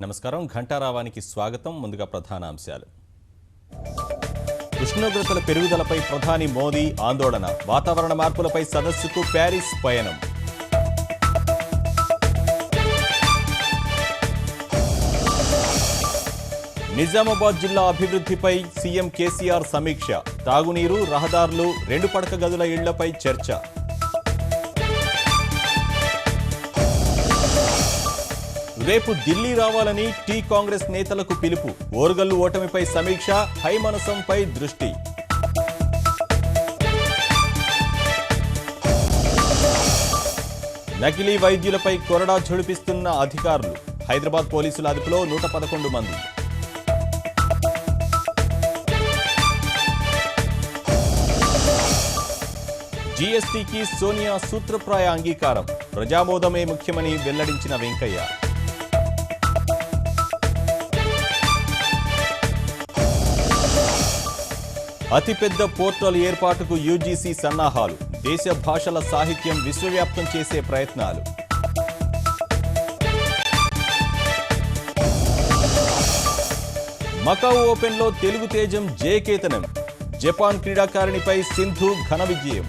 నమస్కారం. ఘంటారావానికి స్వాగతం. ముందుగా ప్రధాన అంశాలు. ఉష్ణోగ్రతల పెరుగుదలపై ప్రధాని మోదీ ఆందోళన. వాతావరణ మార్పులపై సదస్సుకు ప్యారిస్ పయనం. నిజామాబాద్ జిల్లా అభివృద్ధిపై సీఎం కేసీఆర్ సమీక్ష. తాగునీరు, రహదారులు, 2 పడక గదుల ఇళ్లపై చర్చ. రేపు ఢిల్లీ రావాలని టీ కాంగ్రెస్ నేతలకు పిలుపు. ఓరుగల్లు ఓటమిపై సమీక్ష, హైమనసంపై దృష్టి. నకిలీ వైద్యులపై కొరడా ఝుడిపిస్తున్న అధికారులు. హైదరాబాద్ పోలీసుల అదుపులో 111 మంది. జీఎస్టీకి సోనియా సూత్రప్రాయ అంగీకారం. ప్రజామోదమే ముఖ్యమని వెల్లడించిన వెంకయ్య. అతిపెద్ద పోర్టల్ ఏర్పాటుకు యూజీసీ సన్నాహాలు. దేశ భాషల సాహిత్యం విశ్వవ్యాప్తం చేసే ప్రయత్నాలు. మకావు ఓపెన్లో తెలుగు తేజం జయకేతనం. జపాన్ క్రీడాకారిణిపై సింధు ఘన విజయం.